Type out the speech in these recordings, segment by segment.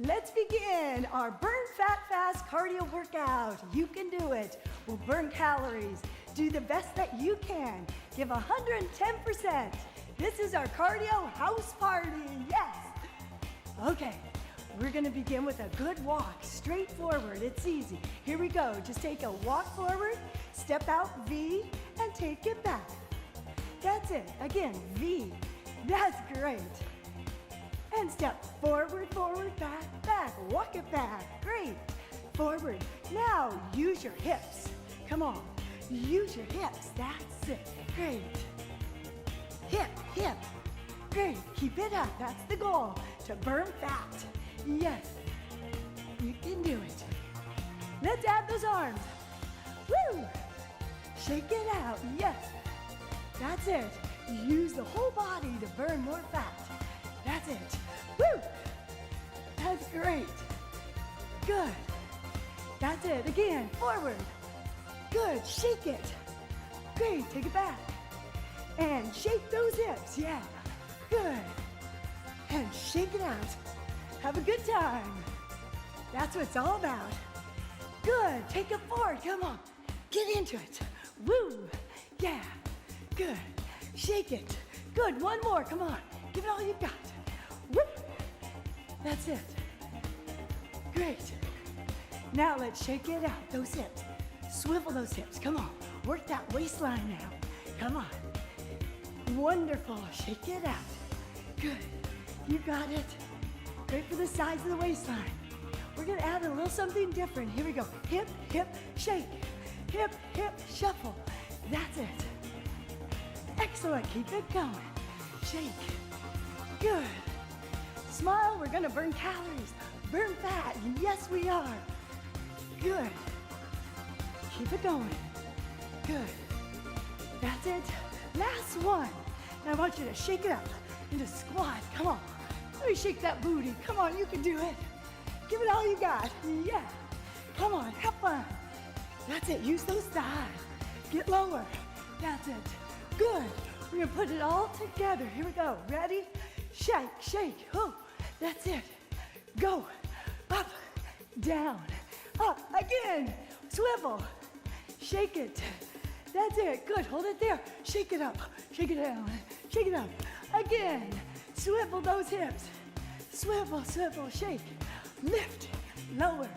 Let's begin our Burn Fat Fast cardio workout. You can do it. We'll burn calories. Do the best that you can. Give 110%. This is our cardio house party. Yes. Okay. We're going to begin with a good walk. Straight forward. It's easy. Here we go. Just take a walk forward, step out V, and take it back. That's it. Again, V. That's great. And step forward, forward, back, back. Walk it back. Great. Forward. Now use your hips. Come on. Use your hips. That's it. Great. Hip, hip. Great. Keep it up. That's the goal. To burn fat. Yes. You can do it. Let's add those arms. Woo! Shake it out. Yes. That's it. Use the whole body to burn more fat. That's it. Woo! That's great. Good. That's it. Again, forward. Good. Shake it. Great. Take it back. And shake those hips. Yeah. Good. And shake it out. Have a good time. That's what it's all about. Good. Take it forward. Come on. Get into it. Woo. Yeah. Good. Shake it. Good. One more. Come on. Give it all you got. Whoop. That's it. Great. Now let's shake it out. Those hips. Swivel those hips. Come on. Work that waistline now. Come on. Wonderful. Shake it out. Good. You got it. Great for the sides of the waistline. We're going to add a little something different. Here we go. Hip, hip, shake. Hip, hip, shuffle. That's it. Excellent. Keep it going. Shake. Good. Smile. We're going to burn calories. Burn fat. Yes, we are. Good. Keep it going. Good. That's it. Last one. Now I want you to shake it up into squat. Come on. Let me shake that booty. Come on. You can do it. Give it all you got. Yeah. Come on. Have fun. That's it. Use those thighs. Get lower. That's it. Good. We're going to put it all together. Here we go. Ready? Shake, shake. Oh, that's it. Go. Up, down, up. Again. Swivel. Shake it. That's it. Good. Hold it there. Shake it up. Shake it down. Shake it up. Again. Swivel those hips. Swivel, swivel, shake. Lift. Lower.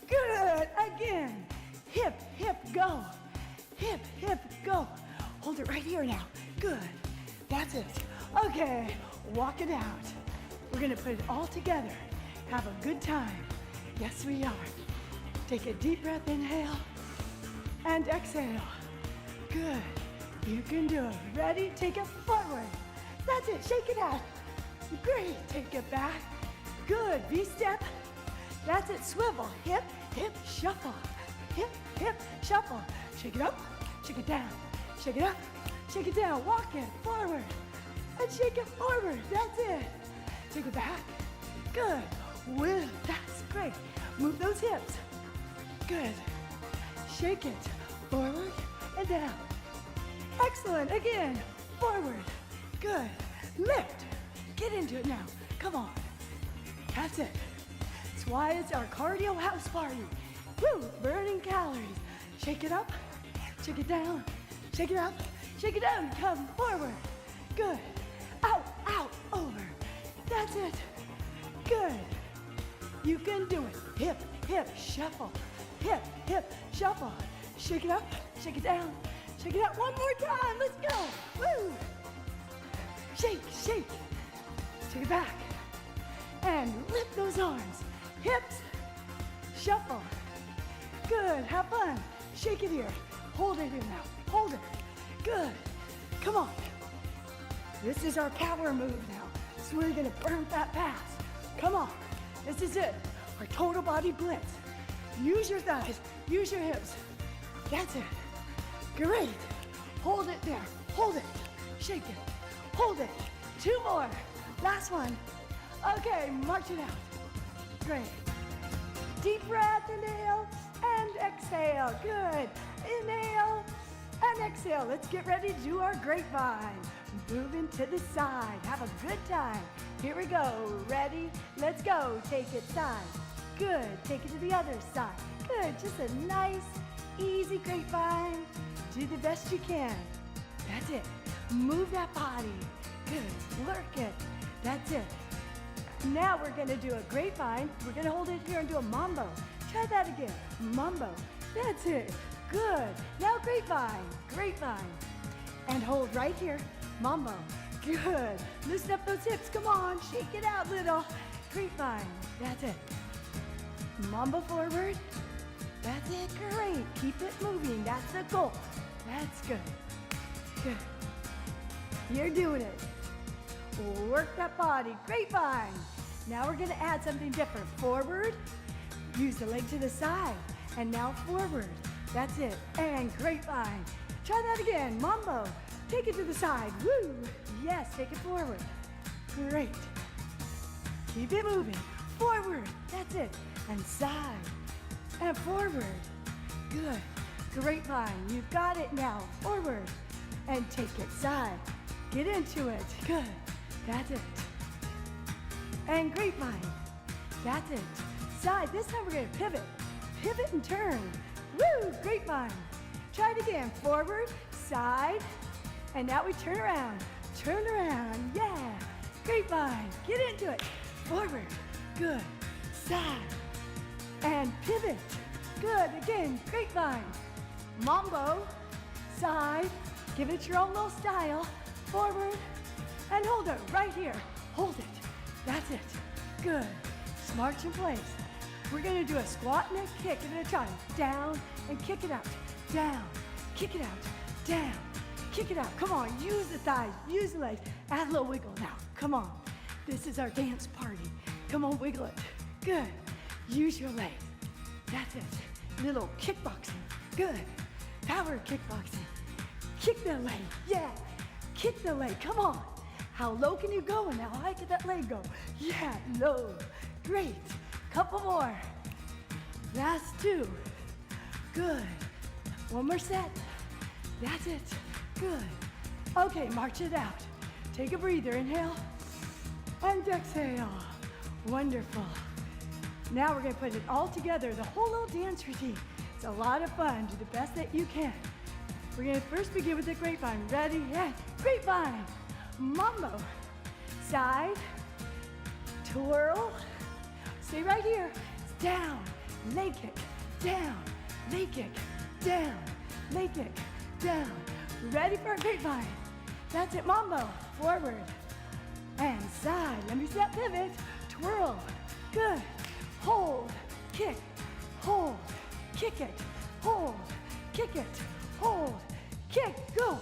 Good. Again. Hip, hip, go. Hip, hip, go. Hold it right here now. Good. That's it. Okay. Walk it out. We're going to put it all together. Have a good time. Yes, we are. Take a deep breath. Inhale. And exhale. Good. You can do it. Ready? Take it forward. That's it. Shake it out. Great. Take it back. Good. V-step. That's it. Swivel. Hip, hip, shuffle. Hip, hip, shuffle. Shake it up. Shake it down. Shake it up. Shake it down. Walk it forward. And shake it forward. That's it. Take it back. Good. Woo. That's great. Move those hips. Good. Shake it. Forward and down. Excellent. Again. Forward. Good. Lift. Get into it now. Come on. That's it. That's why it's our cardio house party. Woo. Burning calories. Shake it up. Shake it down. Shake it up. Shake it down. Come forward. Good. Out, out, over. That's it. Good. You can do it. Hip, hip, shuffle. Hip, hip, shuffle. Shake it up. Shake it down. Shake it out one more time. Let's go. Woo. Shake, shake. Take it back. And lift those arms. Hips. Shuffle. Good. Have fun. Shake it here. Hold it here now. Hold it. Good. Come on. This is our power move now. So we're going to burn fat fast. Come on. This is it. Our total body blitz. Use your thighs. Use your hips. That's it. Great. Hold it there. Hold it. Shake it. Hold it. Two more. Last one. Okay, march it out. Great. Deep breath, inhale and exhale. Good. Inhale and exhale. Let's get ready to do our grapevine. Moving to the side. Have a good time. Here we go. Ready? Let's go. Take it side. Good. Take it to the other side. Good. Just a nice, easy grapevine. Do the best you can. That's it. Move that body. Good. Work it. That's it. Now we're going to do a grapevine. We're going to hold it here and do a mambo. Try that again. Mambo. That's it. Good. Now grapevine. Grapevine. And hold right here. Mambo. Good. Loosen up those hips. Come on. Shake it out, little. Grapevine. That's it. Mambo forward. That's it. Great. Keep it moving. That's the goal. That's good. Good. You're doing it. Work that body. Grapevine. Now we're going to add something different. Forward. Use the leg to the side. And now forward. That's it. And grapevine. Try that again. Mambo. Take it to the side. Woo. Yes, take it forward. Great. Keep it moving. Forward. That's it. And side. And forward. Good. Grapevine. You've got it now. Forward. And take it side. Get into it. Good. That's it. And grapevine. That's it. Side. This time we're going to pivot. Pivot and turn. Woo. Grapevine. Try it again. Forward. Side. And now we turn around. Turn around. Yeah. Grapevine. Get into it. Forward. Good. Side. And pivot. Good. Again. Grapevine. Mambo. Side. Give it your own little style. Forward. And hold it right here. Hold it. That's it. Good. Just march in place. We're going to do a squat and a kick and a try. Down and kick it out. Down. Kick it out. Down. Kick it out. Come on. Use the thighs. Use the legs. Add a little wiggle now. Come on. This is our dance party. Come on. Wiggle it. Good. Use your legs. That's it. Little kickboxing. Good. Power kickboxing. Kick the leg. Yeah. Kick the leg. Come on. How low can you go? And how high can that leg go? Yeah. Low. Great. Couple more. Last two. Good. One more set. That's it. Good. Okay, march it out. Take a breather. Inhale and exhale. Wonderful. Now we're going to put it all together, the whole little dance routine. It's a lot of fun. Do the best that you can. We're going to first begin with the grapevine. Ready? Yeah. Grapevine. Mambo. Side. Twirl. Stay right here. Down. Leg kick. Down. Leg kick. Down. Leg kick. Down. Ready for a grapevine. That's it. Mambo. Forward. And side. Let me see that pivot. Twirl. Good. Hold. Kick. Hold. Kick it. Hold. Kick it. Hold. Kick. Go.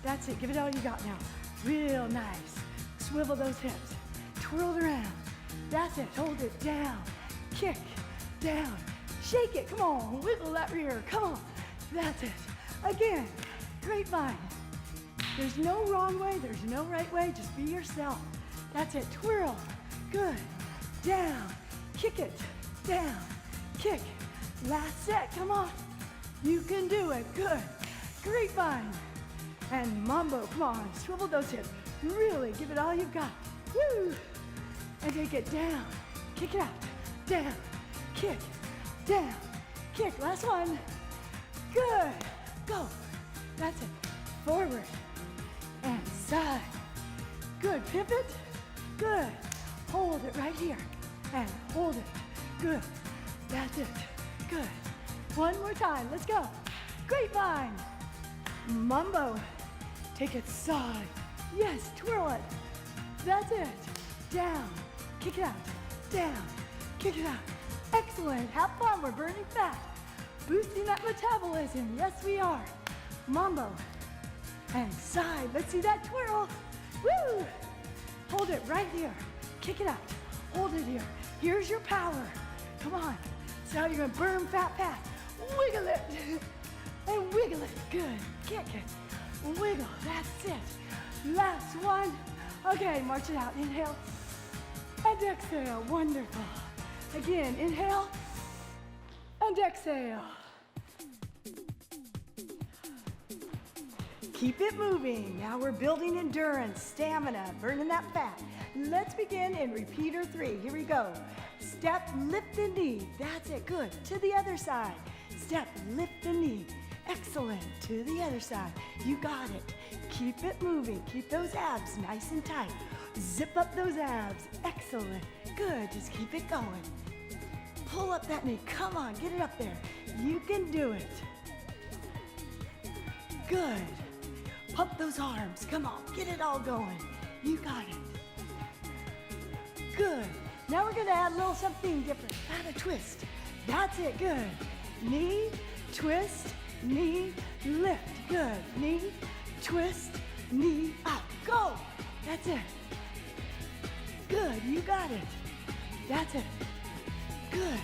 That's it. Give it all you got now. Real nice. Swivel those hips. Twirl it around. That's it. Hold it down. Kick. Down. Shake it. Come on. Wiggle that rear. Come on. That's it. Again. Grapevine. There's no wrong way. There's no right way. Just be yourself. That's it. Twirl. Good. Down. Kick it. Down. Kick. Last set. Come on. You can do it. Good. Grapevine. And mambo. Come on. Swivel those hips. Really give it all you've got. Woo. And take it down. Kick it out. Down. Kick. Down. Kick. Last one. Good. Go. That's it. Forward. And side. Good. Pivot. Good. Hold it right here. And hold it. Good. That's it. Good. One more time. Let's go. Grapevine. Mambo. Take it side. Yes. Twirl it. That's it. Down. Kick it out. Down. Kick it out. Excellent. Have fun. We're burning fat. Boosting that metabolism. Yes, we are. Mambo. And side. Let's see that twirl. Woo! Hold it right here. Kick it out. Hold it here. Here's your power. Come on. See how you're going to burn fat fast. Wiggle it. And wiggle it. Good. Kick it. Wiggle. That's it. Last one. Okay, march it out. Inhale. And exhale. Wonderful. Again, inhale. And exhale. Keep it moving. Now we're building endurance, stamina, burning that fat. Let's begin in repeater 3. Here we go. Step, lift the knee. That's it. Good. To the other side. Step, lift the knee. Excellent. To the other side. You got it. Keep it moving. Keep those abs nice and tight. Zip up those abs. Excellent. Good. Just keep it going. Pull up that knee. Come on. Get it up there. You can do it. Good. Pump those arms. Come on. Get it all going. You got it. Good. Now we're going to add a little something different. Add a twist. That's it. Good. Knee, twist, knee, lift. Good. Knee, twist, knee, up. Go. That's it. Good. You got it. That's it. Good.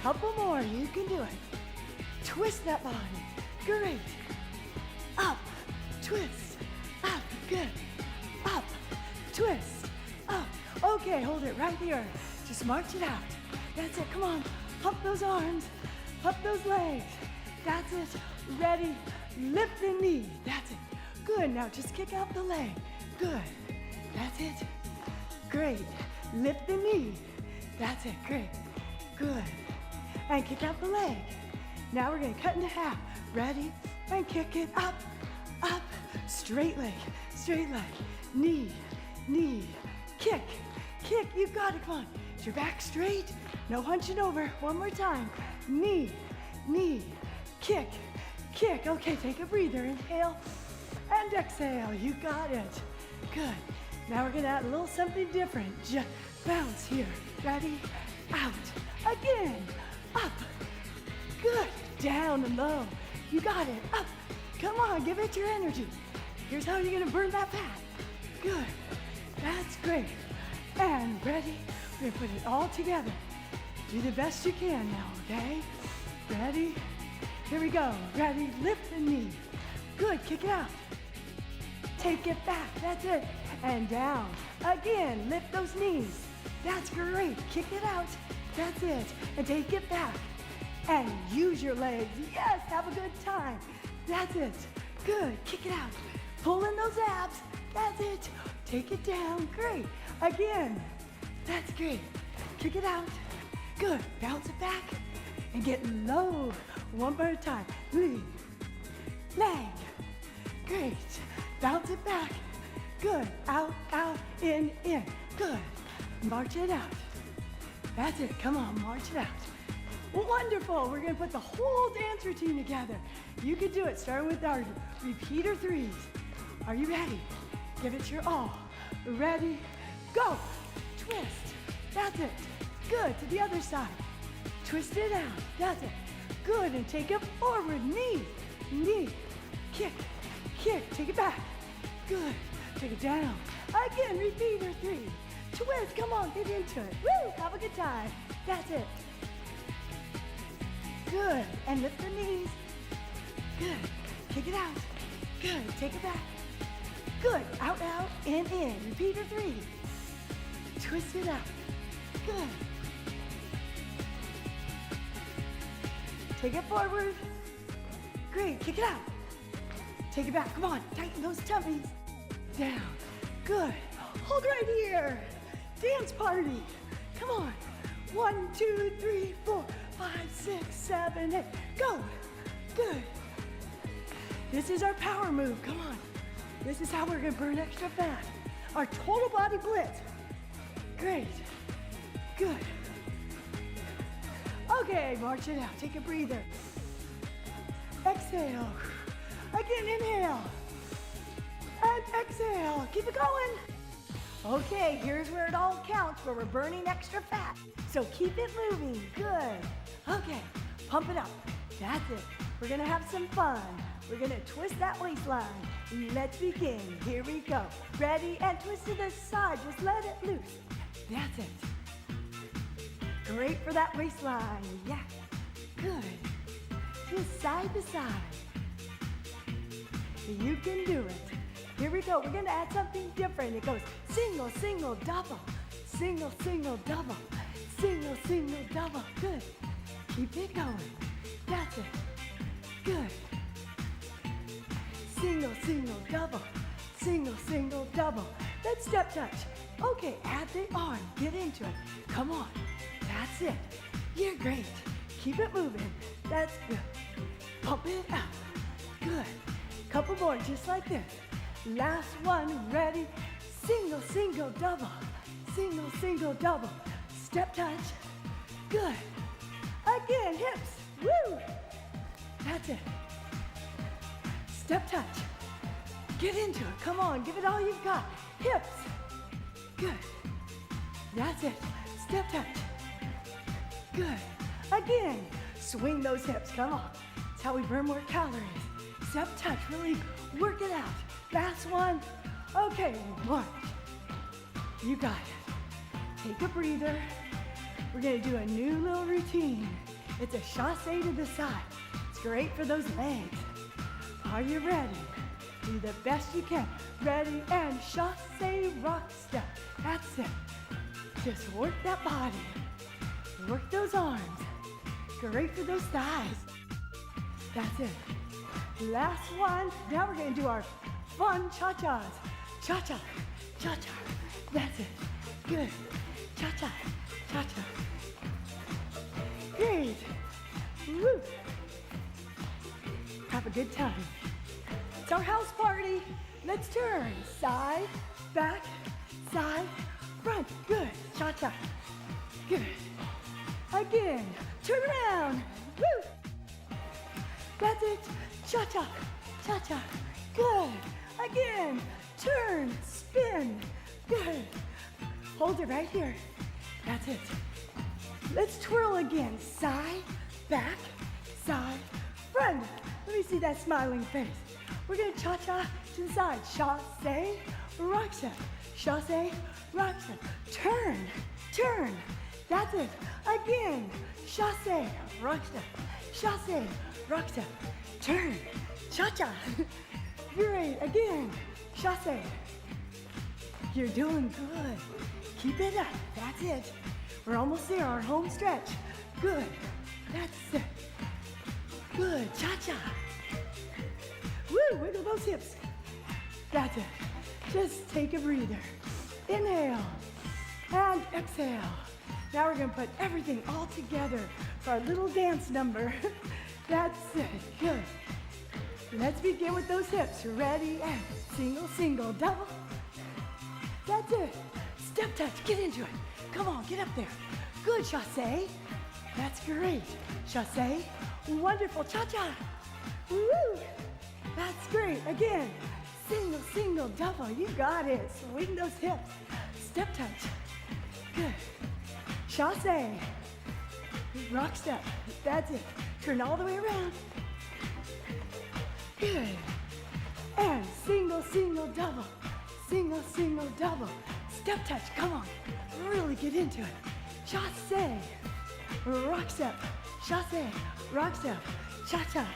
Couple more. You can do it. Twist that body. Great. Up. Twist. Up. Good. Up. Twist. Up. Okay, hold it right here. Just march it out. That's it. Come on. Pump those arms. Pump those legs. That's it. Ready. Lift the knee. That's it. Good. Now just kick out the leg. Good. That's it. Great. Lift the knee. That's it. Great. Good. And kick out the leg. Now we're going to cut into half. Ready? And kick it up. Up. Straight leg. Straight leg. Knee. Knee. Kick. Kick. You got it. Come on. Is your back straight? No hunching over. One more time. Knee. Knee. Kick. Kick. Okay, take a breather. Inhale and exhale. You got it. Good. Now we're going to add a little something different. Just bounce here. Ready? Out. Again. Up. Good. Down and low. You got it. Up. Come on. Give it your energy. Here's how you're going to burn that fat. Good. That's great. And ready? We're going to put it all together. Do the best you can now, okay? Ready? Here we go. Ready? Lift the knee. Good. Kick it out. Take it back. That's it. And down. Again. Lift those knees. That's great. Kick it out. That's it. And take it back. And use your legs. Yes. Have a good time. That's it. Good. Kick it out. Pull in those abs. That's it. Take it down. Great. Again. That's great. Kick it out. Good. Bounce it back and get low. One more time. Lead. Leg. Great. Bounce it back. Good. Out, out, in. Good. March it out. That's it. Come on. March it out. Wonderful. We're going to put the whole dance routine together. You can do it starting with our repeater 3s. Are you ready? Give it your all. Ready? Go. Twist. That's it. Good. To the other side. Twist it out. That's it. Good. And take it forward. Knee. Knee. Kick. Kick. Take it back. Good. Take it down. Again. Repeater 3. Twist. Come on. Get into it. Woo. Have a good time. That's it. Good. And lift the knees. Good. Kick it out. Good. Take it back. Good. Out, out, in. Repeater 3. Twist it out. Good. Take it forward. Great. Kick it out. Take it back. Come on. Tighten those tummies. Down. Good. Hold right here. Dance party. Come on. 1, 2, 3, 4, 5, 6, 7, 8. Go. Good. This is our power move. Come on. This is how we're going to burn extra fat. Our total body blitz. Great. Good. Okay, march it out. Take a breather. Exhale. Again, inhale. And exhale. Keep it going. Okay, here's where it all counts, where we're burning extra fat. So keep it moving. Good. Okay, pump it up. That's it. We're going to have some fun. We're going to twist that waistline. Let's begin. Here we go. Ready? And twist to the side. Just let it loose. That's it. Great for that waistline. Yeah. Good. Just side to side. You can do it. Here we go. We're going to add something different. It goes single, single, double. Single, single, double. Single, single, double. Good. Keep it going. That's it. Good. Single, single, double. Single, single, double. Let's step touch. Okay, add the arm, get into it. Come on, that's it. You're great. Keep it moving. That's good. Pump it out. Good. Couple more, just like this. Last one, ready. Single, single, double. Single, single, double. Step touch. Good. Again, hips. Woo! That's it. Step touch. Get into it. Come on, give it all you've got. Hips. Good. That's it. Step touch. Good. Again. Swing those hips. Come on. That's how we burn more calories. Step touch. Really work it out. Last one. Okay, one. You got it. Take a breather. We're going to do a new little routine. It's a chasse to the side. It's great for those legs. Are you ready? Do the best you can. Ready and chasse rock step. That's it. Just work that body. Work those arms. Great for those thighs. That's it. Last one. Now we're going to do our fun cha-chas. Cha-cha, cha-cha. That's it. Good. Cha-cha, cha-cha. Great. Woo. Have a good time. It's our house party. Let's turn. Side, back, side, front. Good. Cha-cha. Good. Again. Turn around. Woo. That's it. Cha-cha. Cha-cha. Good. Again. Turn. Spin. Good. Hold it right here. That's it. Let's twirl again. Side, back, side, front. Let me see that smiling face. We're going to cha-cha to the side. Chasse, rock step. Chasse, rock step. Turn, turn. That's it. Again. Chasse, rock step. Chasse, rock step. Turn. Cha-cha. Great. Again. Chasse. You're doing good. Keep it up. That's it. We're almost there. Our home stretch. Good. That's it. Good. Cha-cha. Woo. Wiggle those hips. That's it. Just take a breather. Inhale. And exhale. Now we're going to put everything all together for our little dance number. That's it. Good. Let's begin with those hips. Ready and single, single, double. That's it. Step touch. Get into it. Come on, get up there. Good, chasse. That's great. Chasse. Wonderful. Cha-cha. Woo. That's great. Again. Single, single, double. You got it. Swing those hips. Step touch. Good. Chasse. Rock step. That's it. Turn all the way around. Good. And single, single, double. Single, single, double. Step touch. Come on. Really get into it. Chasse. Rock step. Chasse. Rock step. Cha-cha.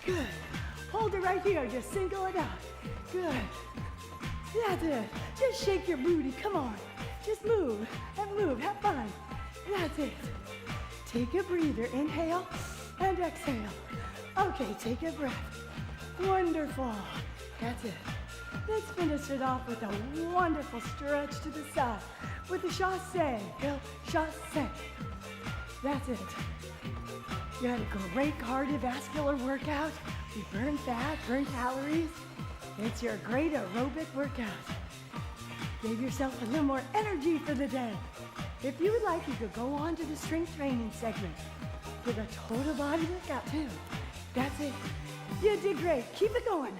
Good. Hold it right here. Just single it out. Good. That's it. Just shake your booty. Come on. Just move and move. Have fun. That's it. Take a breather. Inhale and exhale. Okay, take a breath. Wonderful. That's it. Let's finish it off with a wonderful stretch to the side with the chasse. Go chasse. That's it. You had a great cardiovascular workout. You burn fat, burn calories. It's your great aerobic workout. Gave yourself a little more energy for the day. If you would like, you could go on to the strength training segment with a total body workout too. That's it. You did great. Keep it going.